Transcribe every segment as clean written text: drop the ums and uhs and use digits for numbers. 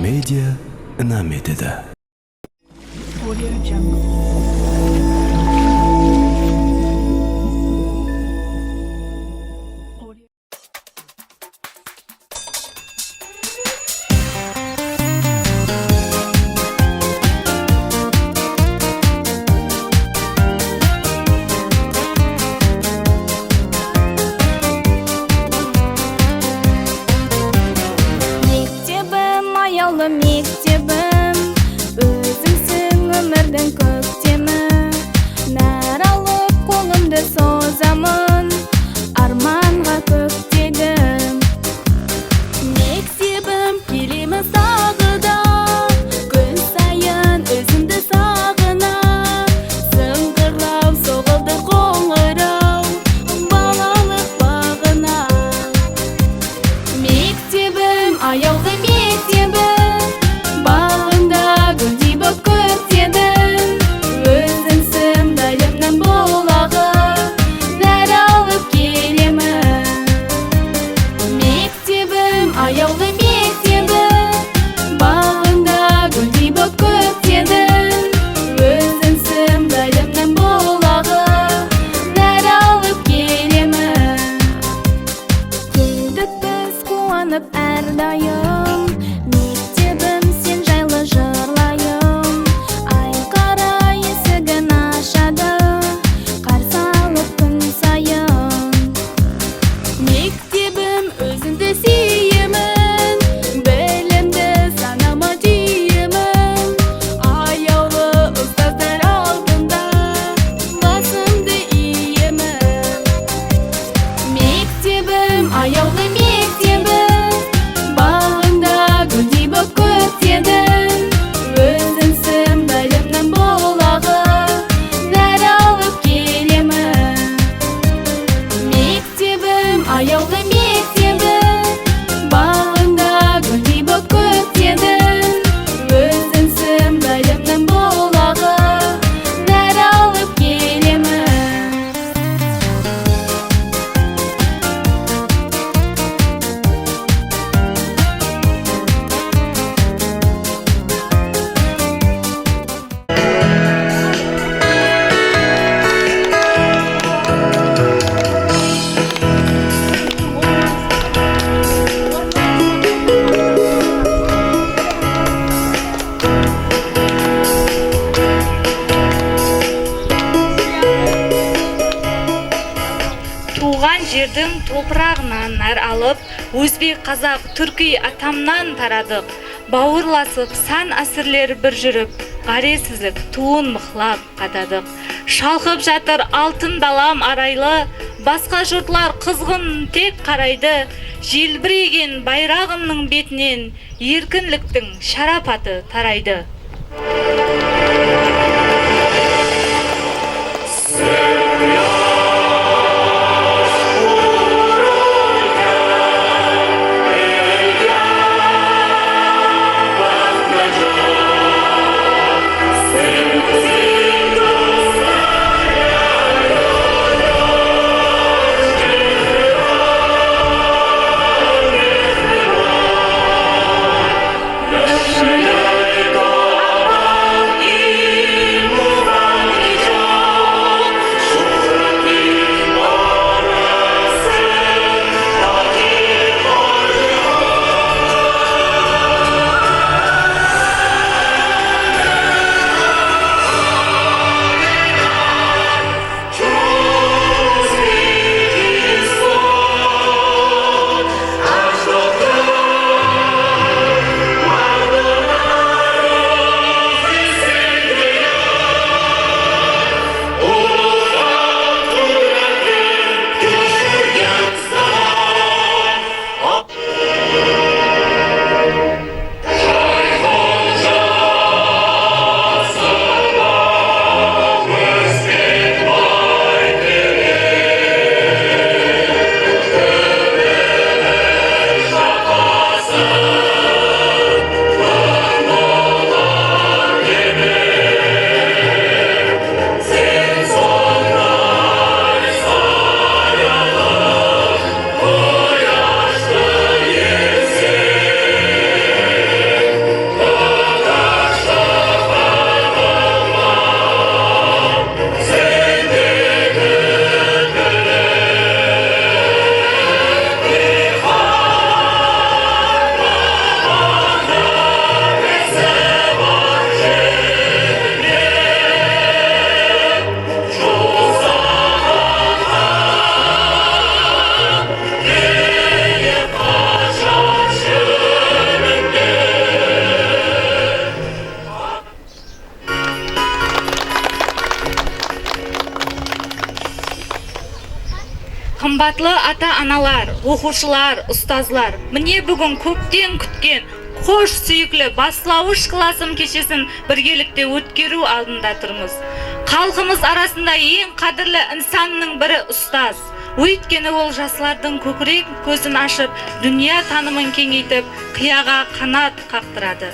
Media nametida. Audio Jungle. Мектебім, аяулы мектебім, өзімсің өмірдің көктемі. Нәр алып қолымды созамын, арманға көктедім. Мектебім, келеміз тағы да, күн сайын өзімді сағынам. Сыңғырлау соғылды қоңырау, балалық бағына. Мектебім, аяулы мектебім, бағында гүлдей боп көктедің. Өзіңсің дайымның бұлағы, нәр алып келемін. Мектебім, аяулы мектебім, бағында гүлдей боп көктедің. Өзіңсің дайымның бұлағы, нәр алып келемін. Күлдік біз қуанып әрдайым, мектебім сен жайлы жырлайым. Айқара есігін ашады, қарсы алып күн сайын. Мектебім, өзіңді сүйемін, білімді санама түйемін. Аяулы ұстаздар алдында басымды иемін. Мектебім, аяулы мектебім, бағында гүлдей боп көктедің. Өзіңсің білімнің бұлағы, нәр алып келемін. Мектебім, аяулы мектебім, бағында гүлдей боп көктедің. Өзіңсің білімнің бұлағы, нәр алып келемін. Туған жердің топырағынан нәр алып, өзбек, қазақ, түркі атамнан тарадық. Бауырласып, сан асырлер бір жүріп, ғаресіздік туын мықлап қададық. Шалқып жатыр алтын далам арайлы, басқа жұртлар қызғын тек қарайды. Желбіреген байрағымның бетінен еркінліктің шарапаты тарайды. Қымбатлы ата-аналар, оқушылар, ұстазлар, міне бүгін көптен күткен қош сүйіклі бастауыш классым кешесін біргелікте өткеру алдында тұрмыз. Халқымыз арасында ең қадірлі инсанның бірі ұстаз. Өйткені ол жасылардың көкірек көзін ашып, дүния танымын кеңейтіп, қияға қанат қақтырады.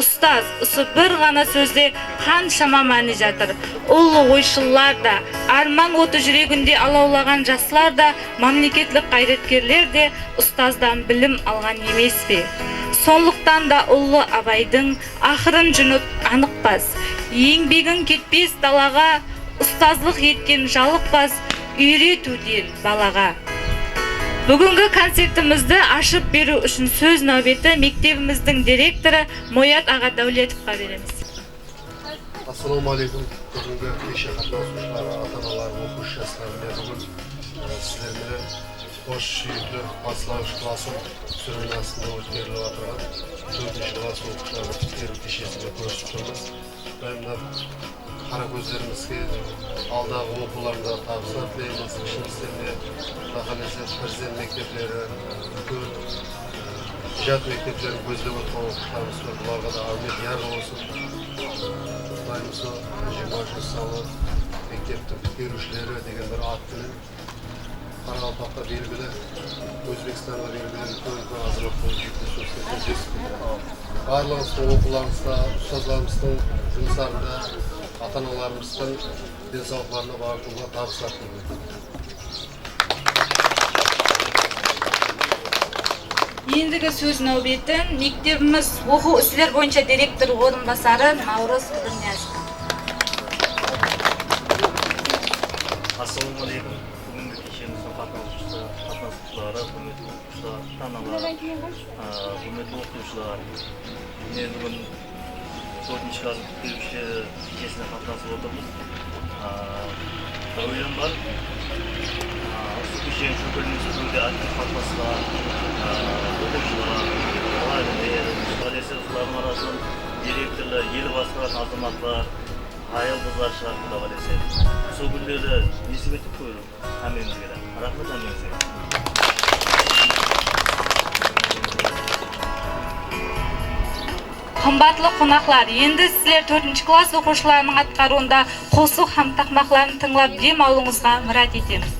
Ұстаз, осы бір ғана сөзде қаншама мәні жатыр. Ұлы ойшылдар да, арман оты жүрегінде алаулаған жасылар да, мемлекеттік қайраткерлер де ұстаздан білім алған емес пе? Сондықтан да ұлы Абайдың ақырын жүніп анықпас, еңбегін кетпес далаға, ұстазлық еткен жалықпас, үйретуден балаға. Бүгінгі концертімізді ашып беру үшін сөз нәубеті мектебіміздің директоры Моят аға Дәулетовқа береміз. Ассалаумағалейкум. Бүгінгі кеше қатысушылар, ата-аналар, оқушы жастармен бүгін сіздермен қош сүйікті бастауыш классым сүрін астында өткеріліп отырған 4-ші класс оқушылардың тексеру кешесінде көрісіп тұрмыз. Қара көздерімізге алдағы оқуларында табыстар тілейміз. Ішіміздеріне қаласы президент мектеплері, үлкен ижад мектептерін көздеп отырған оқушыларымыз бар. Бұларға да Ахмет яғы болсын. Дайымсы 20 салы мектептің берушілері деген бір аттымен Қарақалпақта белгілі, Өзбекстанға белгілі үлкен азамат болып жеткізуші. Барлығымыздың оқуларымызда, ұстаздарымыздың жұмыстарында, ата-аналарымыздың денсаулықтарына бағытуға табыстар тілеймін. Ендігі сөз нәубетін мектебіміз оқу ісілер бойынша директор орынбасары Наурыз Құдырниязов. Ассалаумағалейкум. Бүгінгі кешеміздің қатысушылары, құрметті оқушылар, ата-аналар, құрметті оқушылар. Мен бүгін 4-ші класс берушілер кешесіне қатынасып отырмыз. Ойым бар. Осы кешен шөкіліміз бүгінде актив қатынасылар, оқушылар, мұғалімдер, мұғалімдердің арасынан директорлар, ел басқаратын азаматтар, айыл-қыздар шығарды да қалесе. Сол күндерді есіп етіп көру әмемізге де. Рахмет әмемізге. Қымбатлы қонақлар, енді сіздер 4-ші класс оқушыларының атқаруында қосу һәм тақмақларын тыңлап дем алуыңызға мұрат етеміз.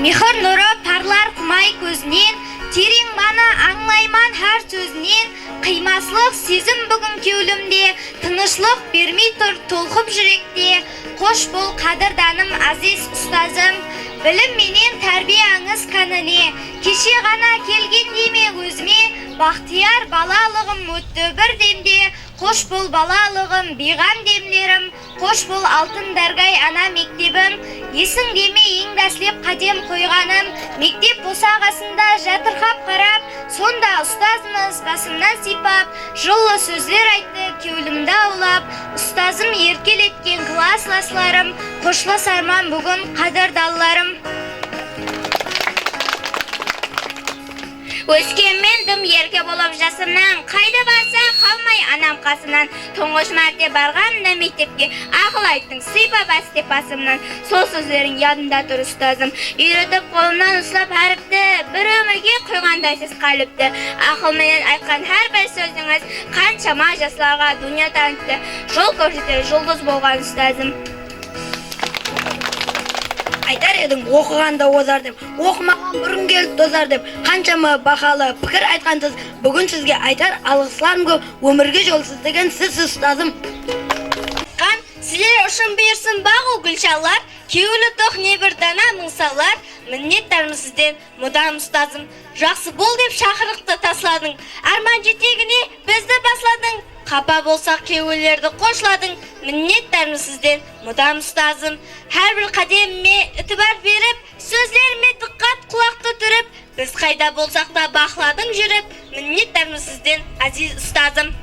Мехір нұры парлар құмай көзінен, терең мана аңлайман әр сөзінен, қимасылық сезім бүгін кеулімде, тынышлық бермей тұр толқып жүректе. Қош бол қадырданым азиз ұстазым, білім менен тәрбияңыз кәніне, кеше ғана келген деме өзіме, бақтияр балалығым өтті бір демде. Қош бол балалығым, биған демлерім, қош бол алтын дәргай ана мектебім. Есің деме ең дәслеп қадем қойғаным, мектеп босағасында жатырқап қарап, сонда ұстазымыз басымнан сипап, жылы сөздер айтты кеулімді аулап. Ұстазым еркелеткен классластарым, қошласарман бүгін қадырдалларым. Өскемендім ерке болып жасымнан, қайда барса қалмай анам қасымнан. Тұңғыш мәрте барғанымда мектепке, ақыл айттың сыйпап әстеп басымнан. Сол сөздерің ядымда тұр ұстазым, үйретіп қолымнан ұстап әріпті, бір өмірге қойғандайсыз қаліпті. Ақылменен айтқан әрбір сөзіңіз қаншама жастарға дүние танытты. Жол көрсетер жұлдыз болған ұстазым. Айтар едің оқығанда озар деп, оқымаған бұрын келіп тозар деп, қаншама бақалы пікір айтқансыз, бүгін сізге айтар алғысларым көп, өмірге жолсыз деген сіз ұстазым. Сіздер үшін берсін бағу гүлшалар, кеулі тоқ не бір дана мұңсалар, міннеттарым сізден мұдам ұстазым. Жақсы бол деп шақырықты тасладың, арман жетегіне бізді басладың. Қапа болсақ кеуілерді қошладың, міннеттарым сізден мұдам ұстазым. Әр бір қадеміме үтібар беріп, сөздеріме диққат құлақты түріп, біз қайда болсақ та бақыладың жүріп, міннеттарым сізден азиз ұстазым.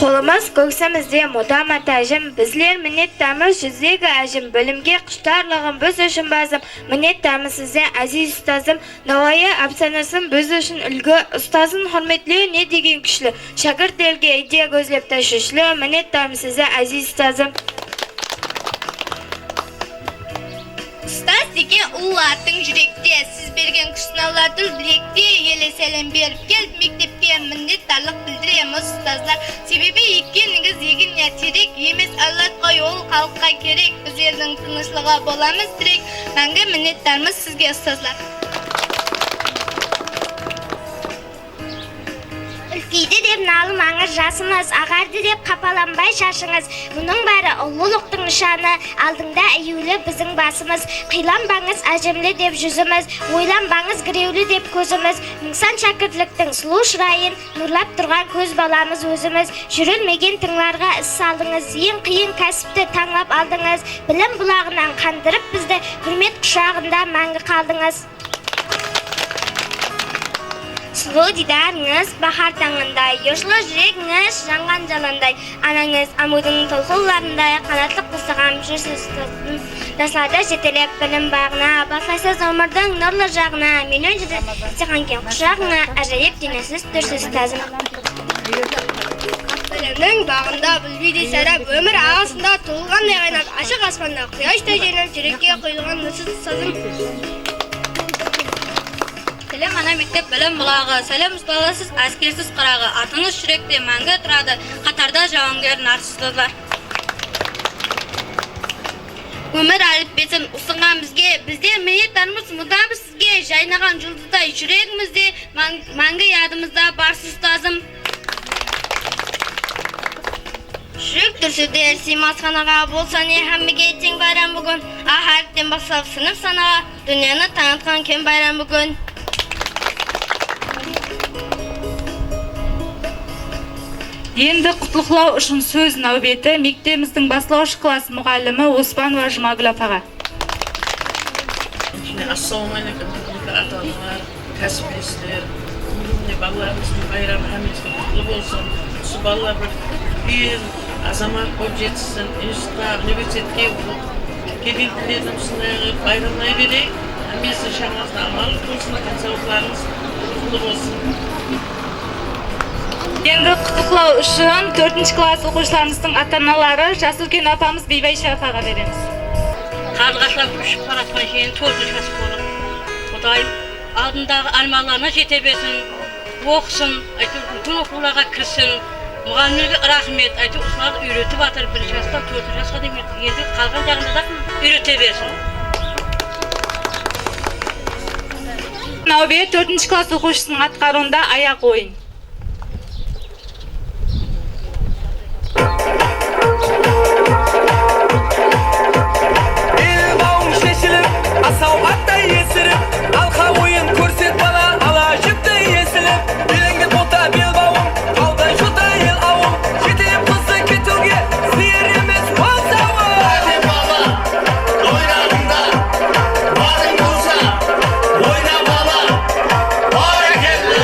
Қолымыз көксімізде мұдам атажым, біздер міннеттамыз жүздегі әжім, білімге құштарлығым біз үшін базым, міннеттамыз сізде әзиз ұстазым, Науайы әпсанасым біз үшін үлгі, ұстазын құрметлеу не деген күшлі, шәкірт елге идея көзлеп ташушлы, міннеттамыз сізде әзиз ұстазым. Ұстаз деген ұлы аттың жүректе, сіз берген күш сынауларды білекте, еле сәлем беріп келіп мектепке, міннеттарлық білдіреміз ұстаздар. Себебі екеніңіз егін ертерек, емес аллат қой ол халыққа керек, біздердің тынышлығы боламыз тірек, мәңгі міннеттарымыз сізге ұстаздар. Үлкейді деп налымаңыз жасыңыз, ағарды деп қапаланбай шашыңыз. Мұның бәрі ұлылықтың нышаны, алдыңда әйеулі біздің басымыз. Қиланбаңыз әжімлі деп жүзіміз, ойланбаңыз гіреулі деп көзіміз. Мыңсан шәкіртліктің сұлу шырайын, нұрлап тұрған көз баламыз өзіміз. Жүрілмеген тыңларға іс салдыңыз, ең қиын кәсіпті таңлап алдыңыз. Білім бұлағынан қандырып бізді, хүрмет құшағында мәңгі қалдыңыз. Сұлу дидарыңыз бахар таңындай, ешілі жүрегіңіз жанған жаландай, анаңыз амудың толқыларындай, қанатлық құсыған жүрсіз тұздың. Жаслада жетелеп білім бағына, баслайсыз өмірдің нұрлы жағына, миллион жүрді сеқан кен құшағына, әжайып денесіз түрсіз тазым. Білімнің бағында бүлбейді сәріп, өмір ағасында толғандай қайнап, ашық аспанда құяштай женіп, жүрекке құйылған нүсіз сазым. Сәлем ана мектеп білім бұлағы, сәлем ұсталысыз әскерсіз қырағы, атыңыз жүректе мәңгі тұрады, қатарда жауынгер нарсызды бар. Өмір әліппесін ұсынған бізге, біздер міннеттарымыз мұдамыз сізге, жайнаған жұлдыздай жүрегімізде, мәңгі ядымызда барсыз ұстазым. Жүрек дүрсіде симас қанаға болса не әміге тең байрам бүгін, әріптен бастап сынып санаға, дүниені танытқан кем байрам бүгін. Енді құтлықлау үшін сөз нәубеті мектебіміздің бастауыш класс мұғалімі Оспанова Жұмагүл апаға. Ассалаумағалейкум, ата-аналар, кәсіптестер, балаларымыздың байрамы әмесін құтлы болсын. Осы балалар бір азамат болып жетсін, институтқа, университетке келгендердің осындай байрамдай берейік. Әмесін шаңасына амалы болсын, денсаулықтарыңыз құтлы болсын. Енді құттықтау үшін 4-ші класс оқушыларымыздың ата-аналары Жасылкен апамыз Бейбайша апаға береміз. Қарлығашлап үшіп қаратқан жиын 4-ші класс болып, Құдай алдындағы армандарына жете берсін, оқысын, күн оқуларға кірсін, Muğallimге rahmet aytып, uşağı öğretip atır 1 yaşdan 4 yaşga demek. Endi kalgan jagында da öğrete bersin. Navbe 4-nji klass okuwçusynyň atkaryňda ayak oyun. Elbağım şeşilip, asavbatday esirip, alqa oyun körset bana, alajıpda esilip, bilingi bota belbağım, kaldan şuta el avım, jeteyip kızı ketuge, siyerimiz bolsavım. Hadi baba, oynarında, barın olsa, oyna baba, hareketli.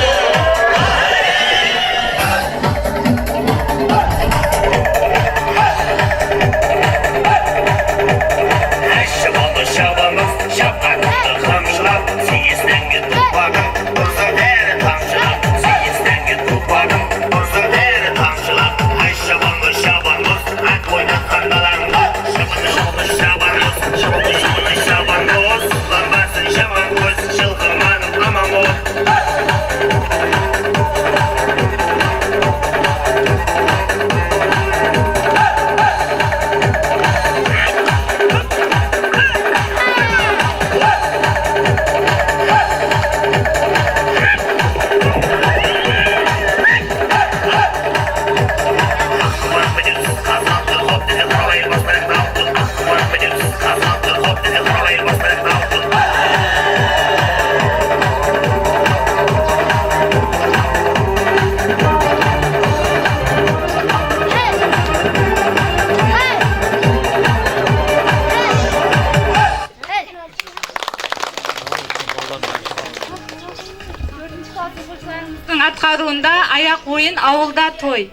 Şabanız, şapkanını kamçılap, siyizden git tutmadım, uzun deri tamçılap, siyizden git tutmadım, uzun deri tamçılap. Ay şabanız, at oyna kandalarında, şabanız, şabanız, lambasın şaman göz, şılgırmanım aman ol. Atkaryňda ayak oyun awulda toy.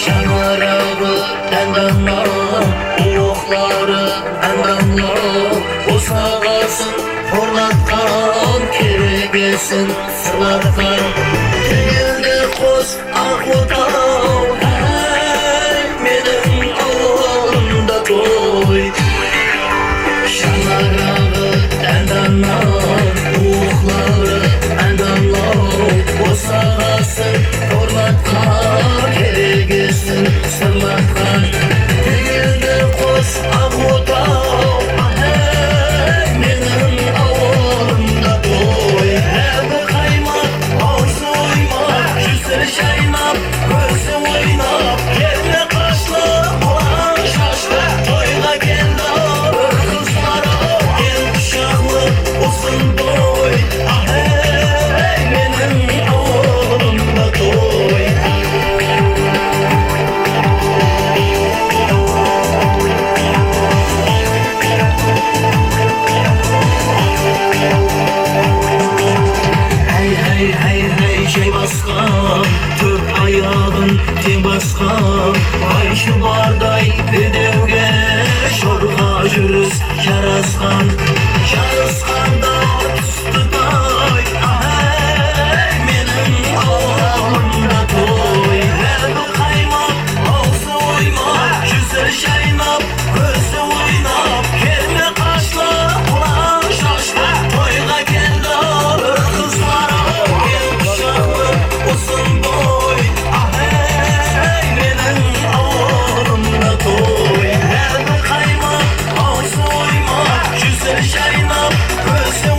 Şanarabı endanlar, oğukları endanlar, o sağasın horlatkan, keregesin sırlatkan. Tüyünde koz akutav, hey benim ağımda toy. Şanarabı endanlar, oğukları endanlar, o sağasın horlatkan, keregesin sırlatkan. Tüyünde koz akutav, hey benim ağımda toy. Hep kaymak, ağzı oymak, yüzleri şaynap, gözü oynap, yerine kaşlı, olan şaşlı, toyla geldi ağır kızlara, el kuşaklı, uzun boy. Hey benim ağımda toy. Hey şey baskan, tört ayağın ten baskan, ay şu barday ödevge, şorga jürüs yaraskan, yarıskanda tustuday, hey benim ağımda toy. Hep kaymak, ağzı oymak, yüzleri şaynap, gözü oynap, yerine kaşlı, ulan şaşlı, toyla geldi ağır kızlara, el kuşaklı, uzun boy. Hey benim ağımda toy. Hep kaymak, ağzı oymak, yüzleri şaynap, gözü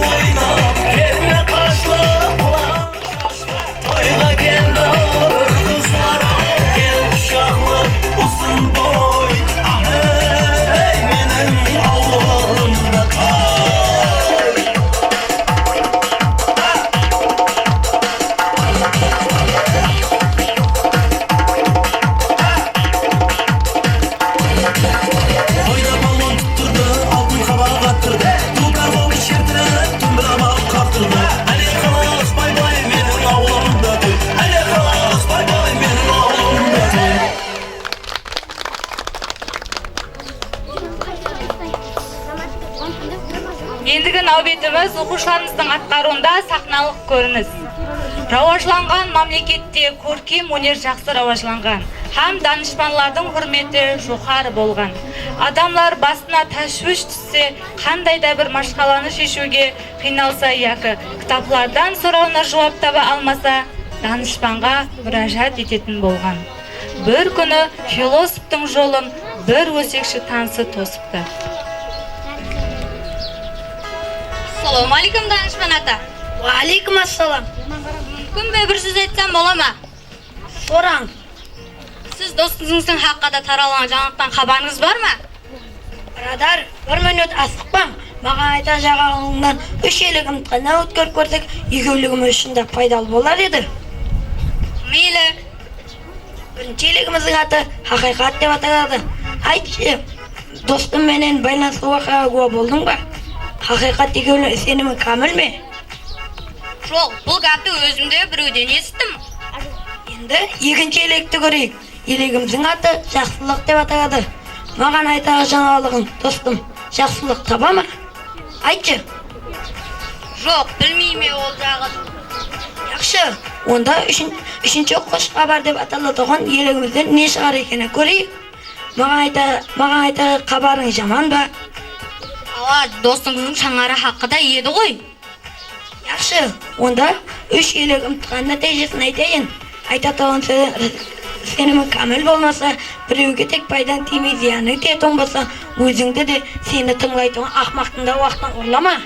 класс оқушыларымыздың атқаруында сахналық көрініс. Рауажланған мемлекетте көркем өнер жақсы рауажланған. Һәм данышпанлардың құрметі жоғары болған. Адамлар басына тәшвіш түссе, қандай да бір машқаланы шешуге қиналса яки кітаплардан сұрауына жауап таба алмаса, данышпанға mürajaat ететін болған. Bir күні философтың жолын bir өсекші танысы тосыпты. Салам алейкум, данышпан ата. Алейкум ассалам. Мүмкін бе бір сөз айтсам бола ма? Сораң. Сіз достыңыздың хаққада таралған жаңалықтан хабарыңыз бар ма? Радар, бір минут асықпаң. Маған айта жағалығыңнан 3 елік ымтқана өткер көрсек, екеулігім үшін де пайдалы болар еді. Мейлі. Бірінші елігіміздің аты Хақиқат деп аталады. Айтшы, достым менен байланысты уақиға куә болдың ба? Хақиқат екеулі сенімі камыл ме? Жоқ, бұл гапты өзімде біреуден естім. Енді екінші електі көрейік. Елегіміздің аты жақсылық деп аталады. Маған айтағы жаңалығың, достым, жақсылық таба ма? Айтшы. Жоқ, білмейме ол жағын. Яқшы, онда үшінші қош хабар деп аталатыған елегімізден не шығар екені көрейік. Маған айтағы хабарың жаман ба? Ала, достыңыздың шаңары хаққыда еді ғой. Яқшы, онда 3 елек ымтыған нәтижесін айтайын. Айтатығын сенімі камыл болмаса, біреуге тек пайдан тимей зияны тиетін болса, өзіңді де сені тыңлайтын ақмақтың да уақытын ұрлама.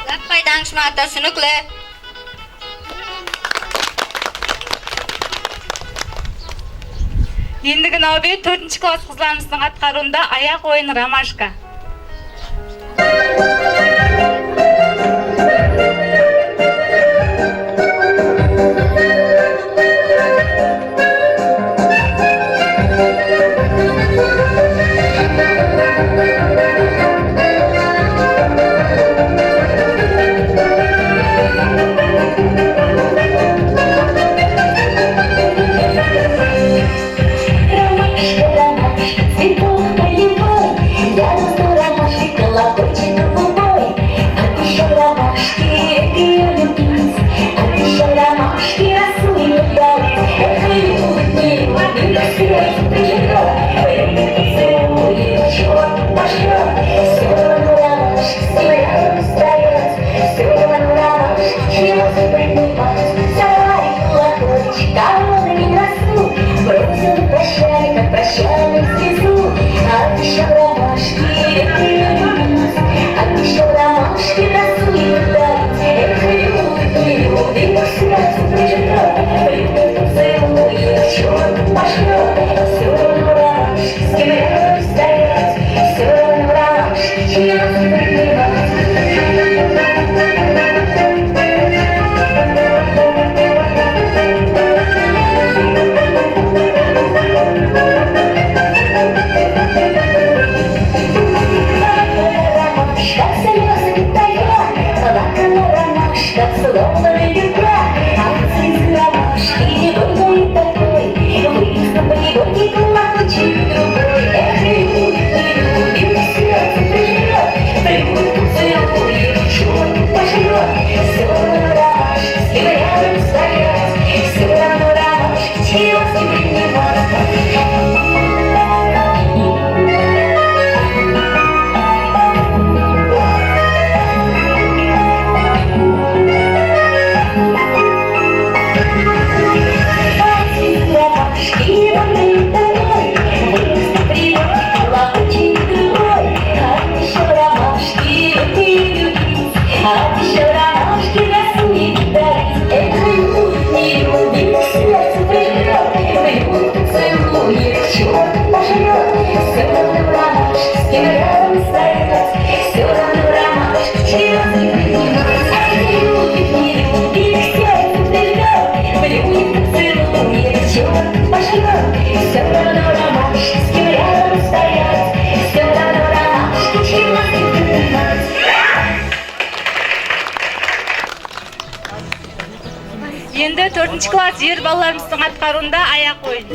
Ләппай данышпан ата сүніклі. Ендігі нәубет 4-ші класс қызларымыздың атқаруында аяқ ойын ромашка. Енді 4-ші класс ер балаларымыздың атқаруында аяқ ойын.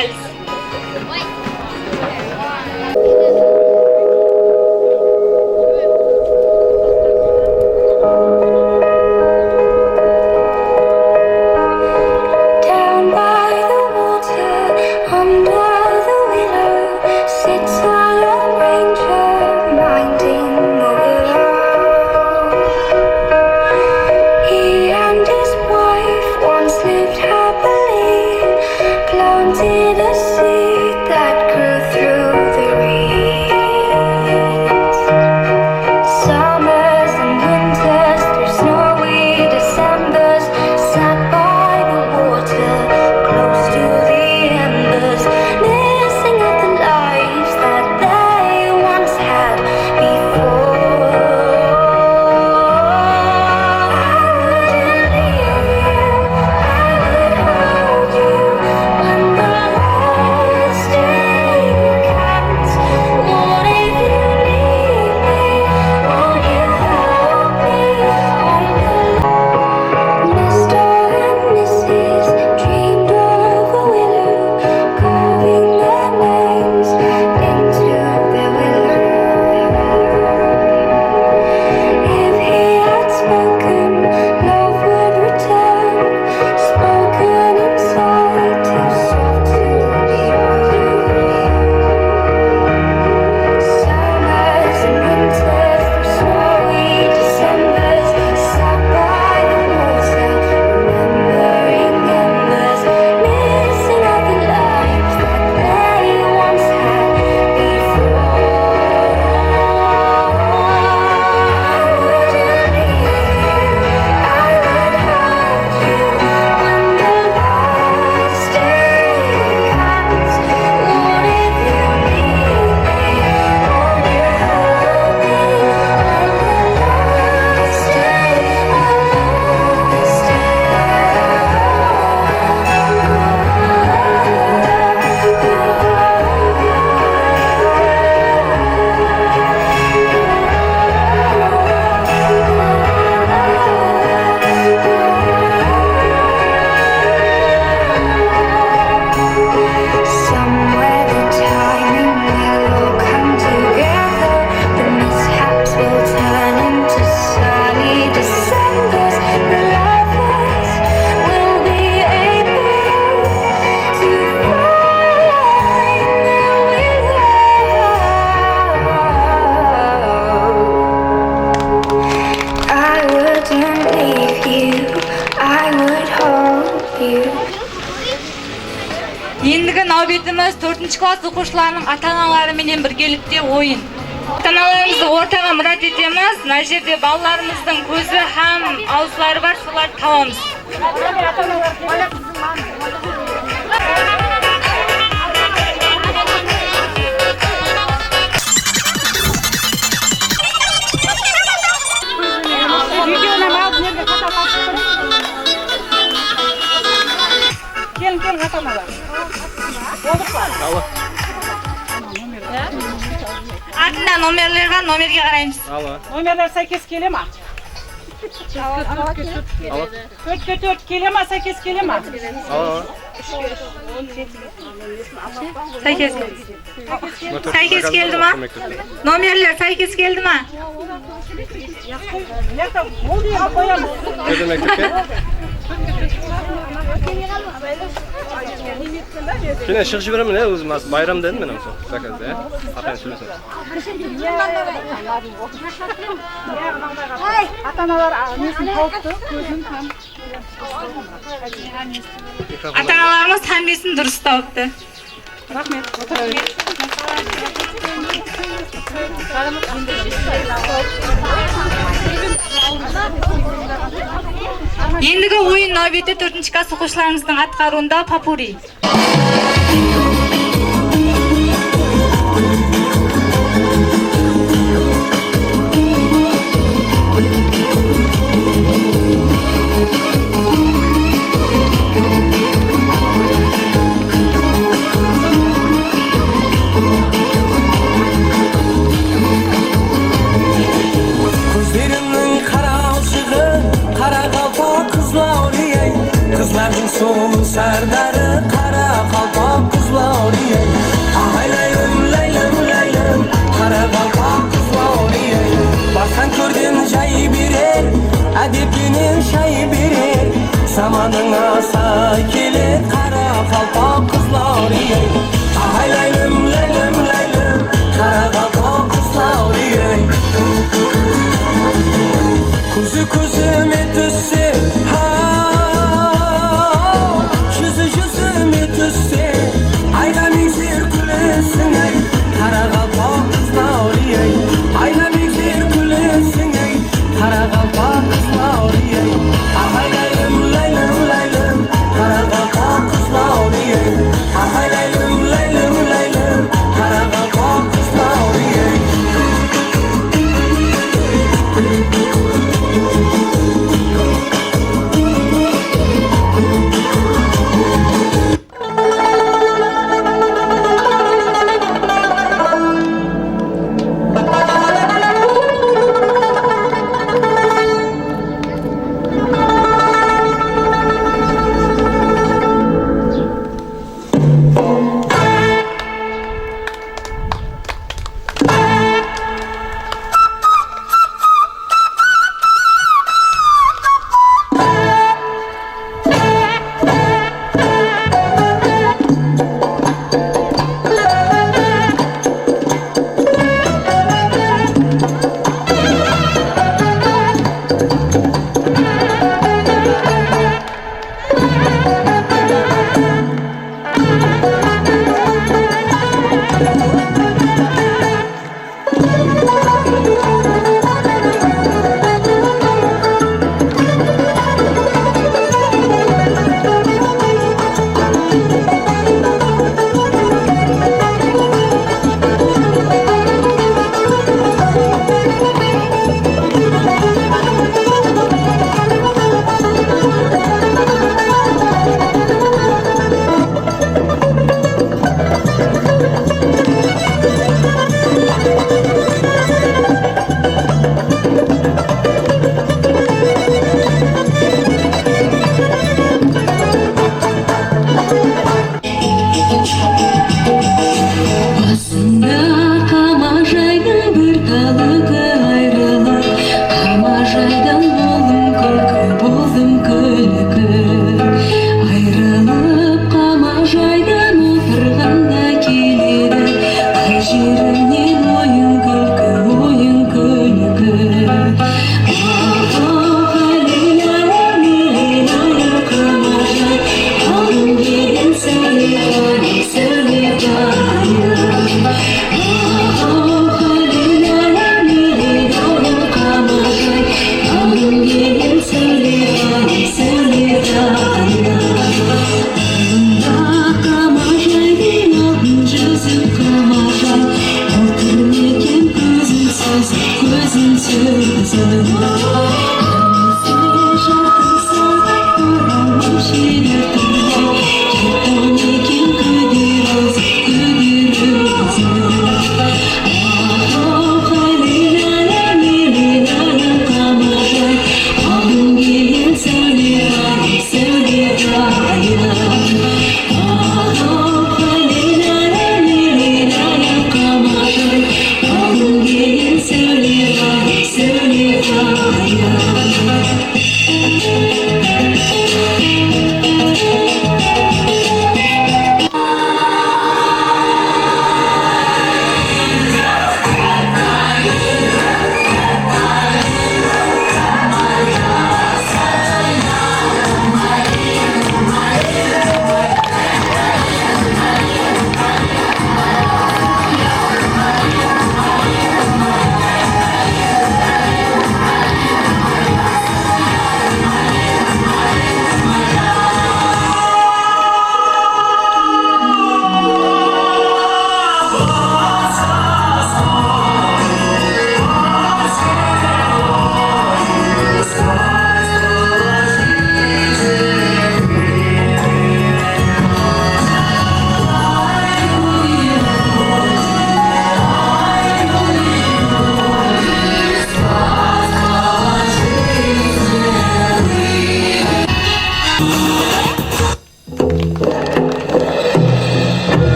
vals. Down by the water, under the willow, sits a lone ranger minding the willow. He and his wife once lived happily, planted a seed that grew through the reeds. Summers and winters, through snowy Decembers, sat by the water, close to the embers, missing out the lives that they once had before. I wouldn't leave you, I would hold you when the last day comes. What if you leave me? Won't you help me on the Mr. and Mrs. dreamed of a willow, carving their names into their willow. If he had spoken, love would return, spoken inside, too soft to be Summers and winters, through snowy Decembers, sat by the water, remembering embers, missing out the lives that they once had before. I wouldn't leave you, I would hold you when the last day comes. What if you leave me? Won't you help me on the last day, Somewhere the timing will all come together. The mishaps will turn into sunny Decembers. The lovers will be able to find their willow. I wouldn't leave you, I would hold you. Ендігі нәубетіміз 4-ші класс оқушыларының ата-аналары менен біргелікте ойын. Ата-аналарымызды ортаға мұрат етеміз. Мына жерде балаларымыздың көзі һәм аузлары бар, соларды табамыз. Артында номерлер бар, номерге қараймыз. Номерлер сәйкес келе ма? 4-4 келе ма, сәйкес келе ма? Сәйкес келді ма? Номерлер сәйкес келді ма? Ол дейін қоямыз. Kene шығып жіберемін, өзім байрам дедім мен осы заказды, атайын сөйлесем. Ата-аналар несін тауыпты, көзін һәм Ата-аналарымыз тәрбиесін дұрыс тауыпты. Рахмет. Отыра Ендігі ойын нәубеті 4-ші класс оқушыларымыздың атқаруында попури. Kızların sonu serderi, kara kalpak kızlar. Armanına say gelir kara kalpak kızlar ey. Ay laylım laylım laylım kara kalpak kızlar ey. Kuzu kuzumi düşse ha, yüzüme düşse ayna mizir gülesin ey. Kara kalpak kızlar ey. Ayna mizir gülesin ey. Kara kalpak kızlar ey. Ay laylım laylım laylım kara kalpak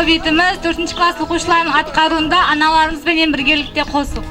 betimiz 4-klass o'quvchilarining atqaruvida analarimiz bilan birgalikda qo'shiq.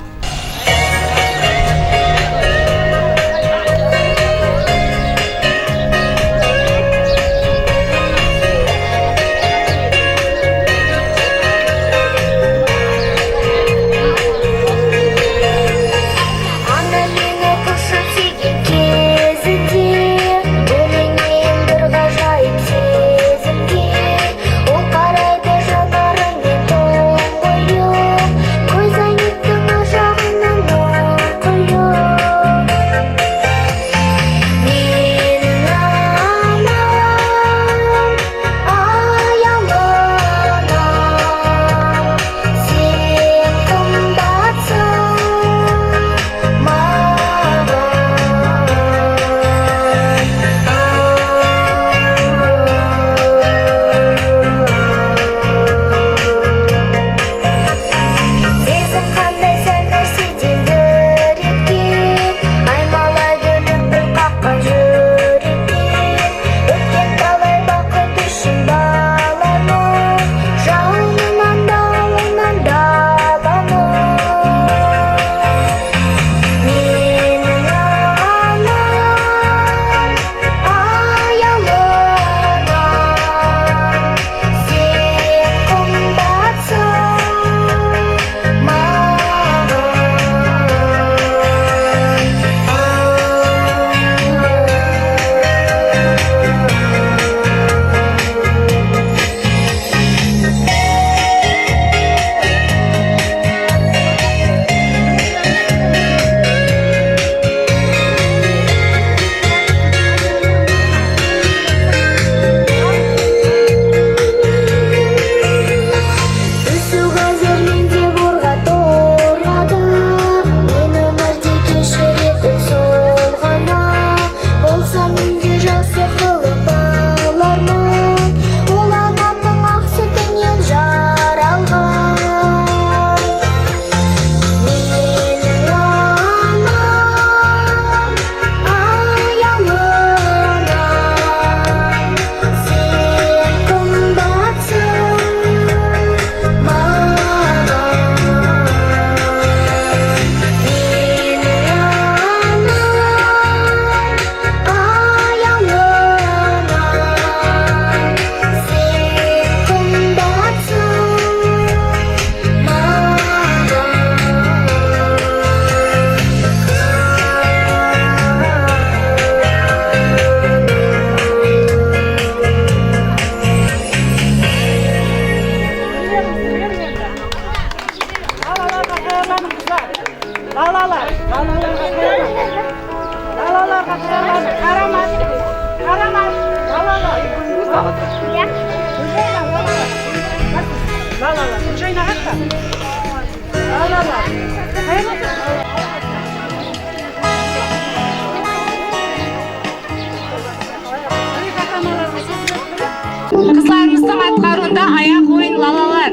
Kızlarımızın atkarında ayak oyun lalalar.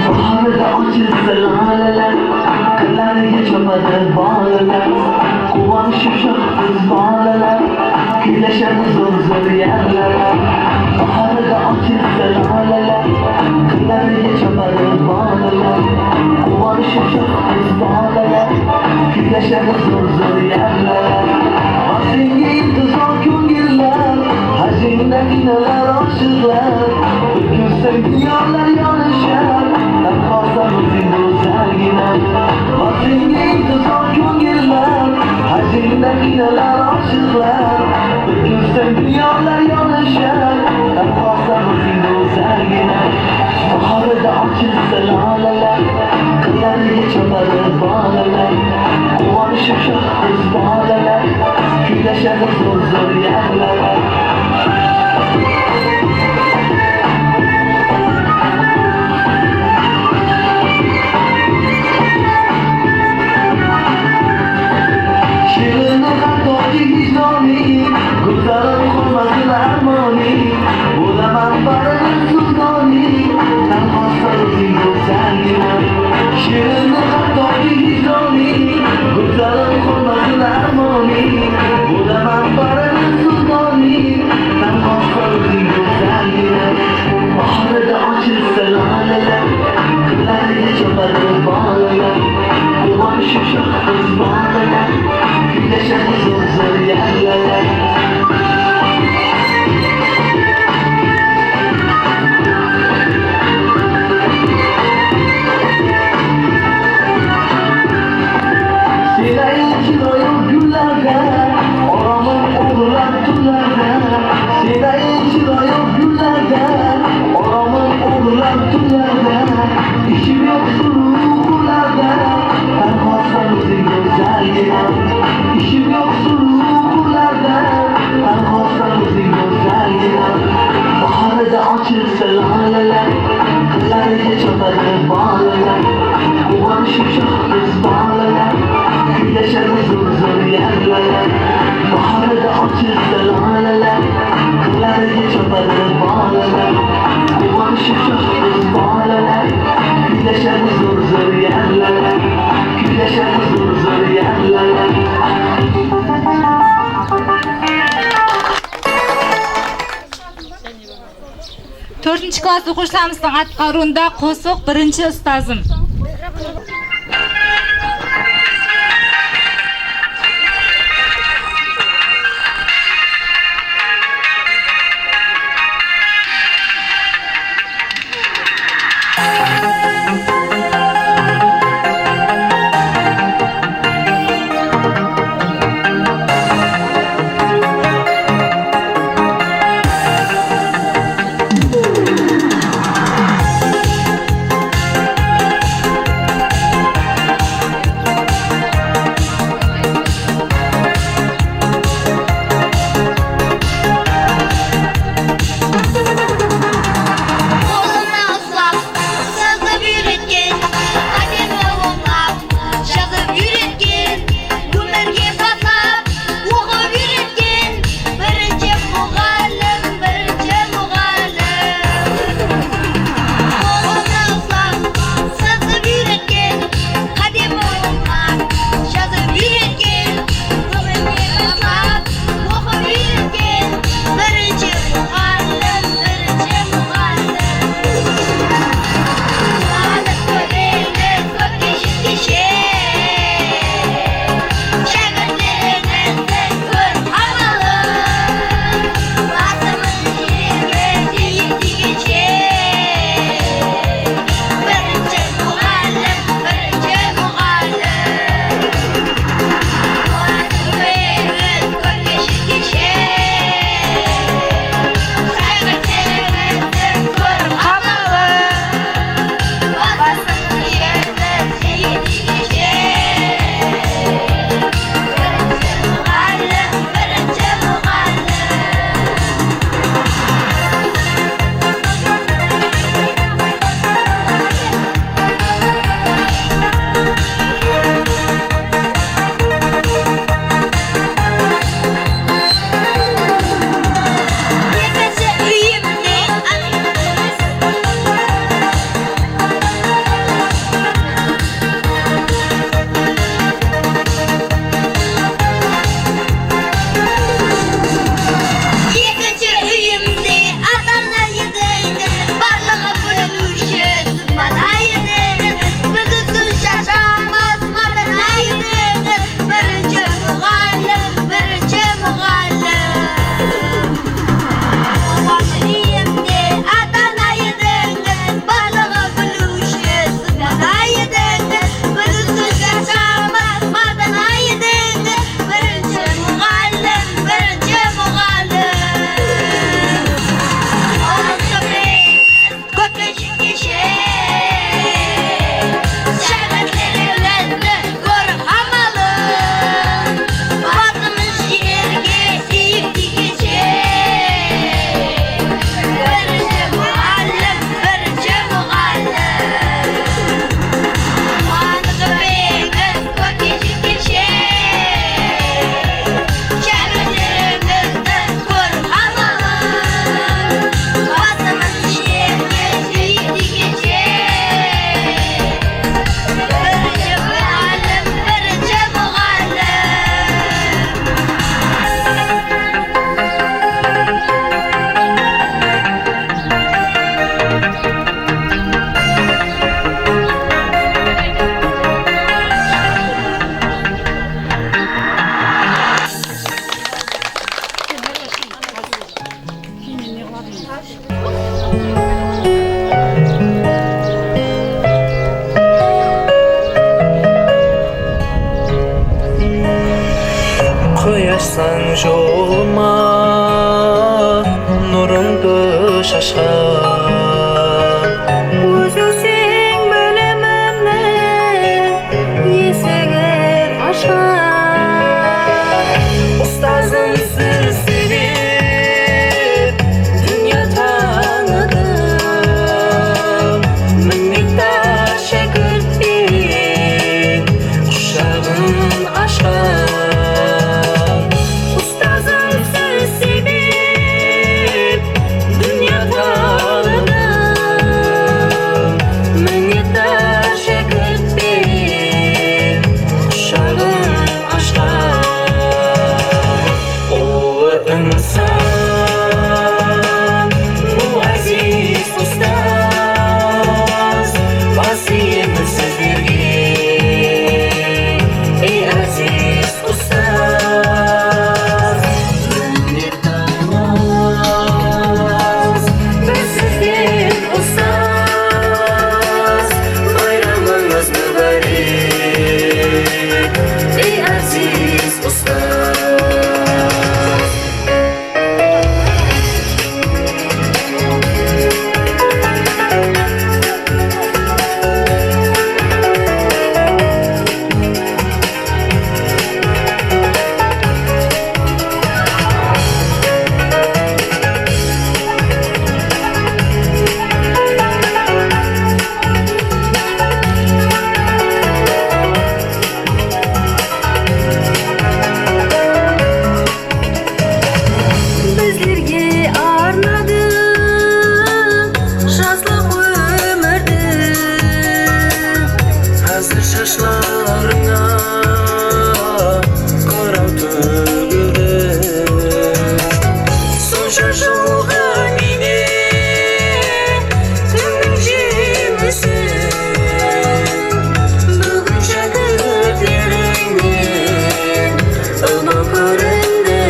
Baharda açılsa laleler, kırlarga cho'madi bolalar, quvonishib sho'xsiz bolalar, kuylashadi zo'r yerlar. Baharda açılsa laleler, kırlarga cho'madi bolalar, quvonishib sho'xsiz bolalar, kuylashadi zo'r yerlar. Vaxtingga intizor ko'ngillar, hajingda kinolar oshiqlar, o'tkazsang dunyolar yonishar. Vaxtingga intizor ko'ngillar, hajingda kinolar oshiqlar, o'tkazsang dunyolar yonishar. Tarqosan o'zingda o'zargina. Bahorda ochilsa lolalar, qirlarga cho'madi bolalar, quvonishib sho'xsiz bolalar, kuylashadi zo'r yerlar. Budaman kız bağlayan Güneşe hızır hızır yerlere Silayın kiloyu güllerde Oramın olurlar tüllerde Silayın kiloyu güllerde Oramın olurlar tüllerde İşim yok surukurlarda Ben hastanızı güzelliğine İşim yok surukurlarda Ben hastanızı güzelliğine Baharda açılsa laleler Kızlarca çatarı bağlalar Ulan şu kız bağlalar Güneşe hızır hızır yerlere Baharda açılsa laleler Kızlarca çatarı bağlalar Ulan şu kız bağlalar Güneşe hızır hızır yerlere Güneşe hızır hızır yerlere 4-chi klass o'quvchilarimizning atqaruvida Qo'siq birinchi ustozim. Çıksan yoluma nurumdu şaşan Özüsün bölümümle Yesegir aşan Ustazımsın sevip dünya tanıdım Minnettar şagirdin kuşağın aşan Ustazımsın sevip dünya tanıdım Minnettar şagirdin kuşağın aşan İnsan muazzez ustaz vasiyetini sizlerge ey aziz ustaz minnettarmiz biz sizden ustaz bayramınız mübarek ey aziz ustaz Bizlerge arnadım Şanslık ömürdü Hazır şaşlarına karav tөгілді Сонша жылға менен күннің жемісін Бүгін шәкірттеріңнен ұнап көрінді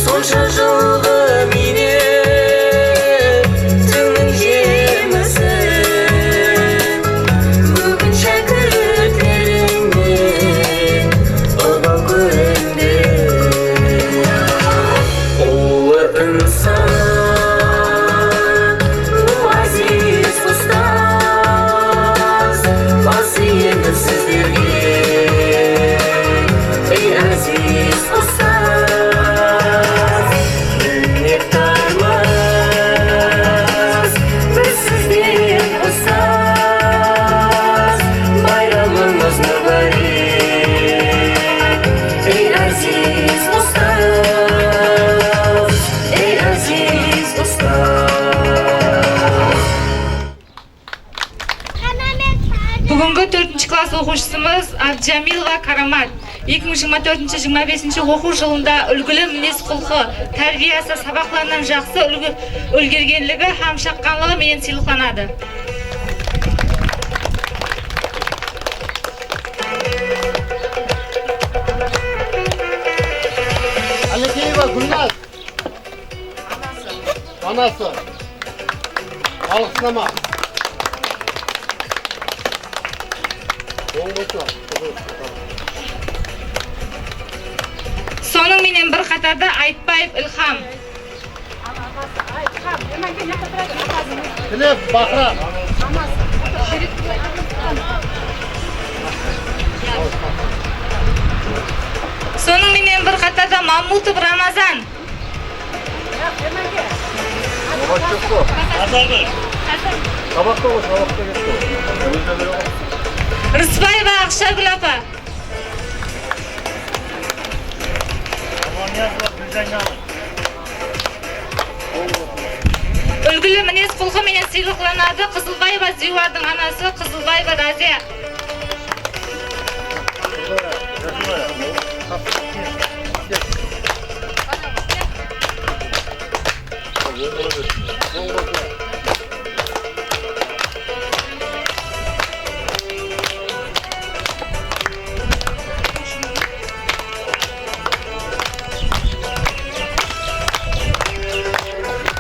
Сонша жылға менен түннің жемісін Бүгін шәкірттеріңнен ұнап көрінді Ұлы insan muazzez ustaz vasiyeti sizlerge ey aziz ustaz minnettarmiz biz sizden ustaz bayramınız mübarek ey aziz ustaz ey aziz ustaz Бүгінгі 4-ші класс оқушысымыз Абджамилова Карамат 2024-25 оқу жылында үлгілі мінез құлқы, тәрбиесі сабақларынан жақсы үлгергенлігі һәм шаққанлығы менен сыйлықтанады. Alikeyeva Gülnaz. Anası. Alkışlama. Соның менен бір қатарда Айтбаев Илхам. Filip Bakra. Соның менен бір қатарда Мамутов Рамазан. Рысбаева Ақшагүл апа. Үлгілі мінез құлқы менен сыйлықланады Қызылбаева Зиуардың анасы Қызылбаева Разия.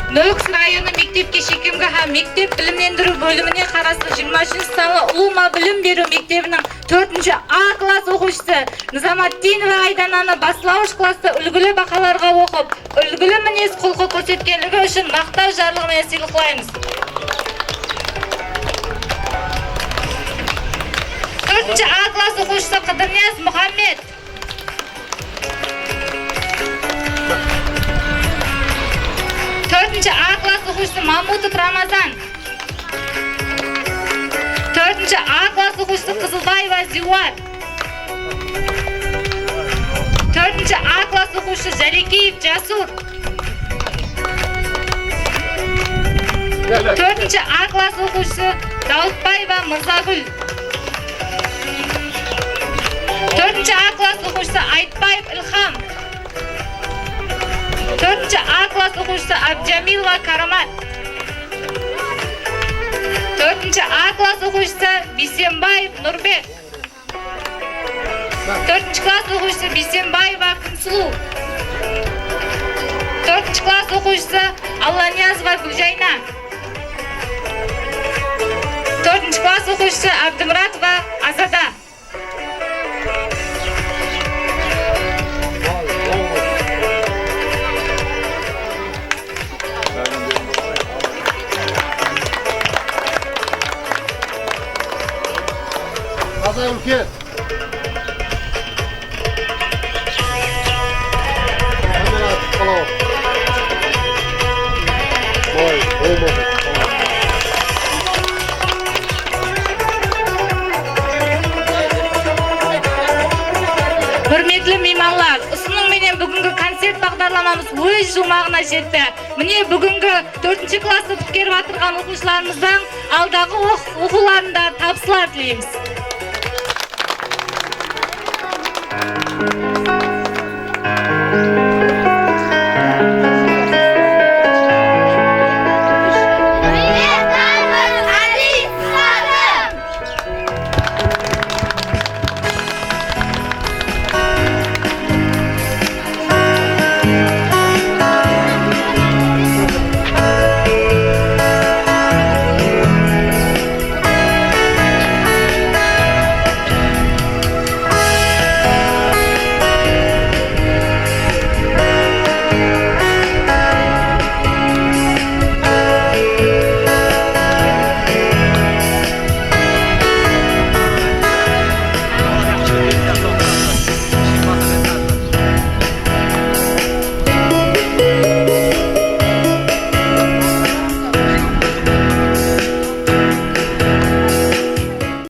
Нөлөкс районы мектепке шекемгі һәм мектеп білімлендіру бөліміне қарасты 23 салы Улума білім беру мектебінің 4-ші А класс оқушысы Низаматдинова Айдананы басылауыш класста үлгілі бақаларға оқып, үлгілі мінез құлқы көрсеткенлігі үшін мақтау жарлығымен сыйлықтаймыз. 4-ші А класс оқушысы Қыдырнияз Мұхаммед. 4-ші А класс оқушысы Мамутов Рамазан. 4-ші А класс оқушысы Қызылбаева Зиуар. 4-ші А класс оқушысы Жарекеев Жасур. 4-ші А класс оқушысы Даутбаева Мырзагүл. 4-ші А класс оқушысы Айтбаев Илхам. 4-ші А класс оқушысы Абджамилова Карамат. 4-ші А класс оқушысы Бисенбаев Нұрбек. 4-ші класс оқушысы Бисенбаева Күнсұлу. 4-ші класс оқушысы Алланиязова Гүлжайна. 4-ші класс оқушысы Абдымұратова Азада. Azay ülke. Hemen artık kalalım. Vay, olmadı. Hürmetli meymanlar, ұсынуменен бүгінгі концерт бағдарламамыз өз жұмағына жетті. Міне бүгінгі 4-ші класты бүткеріп атырған оқушыларымыздың алдағы оқуларында табысылар тілейміз.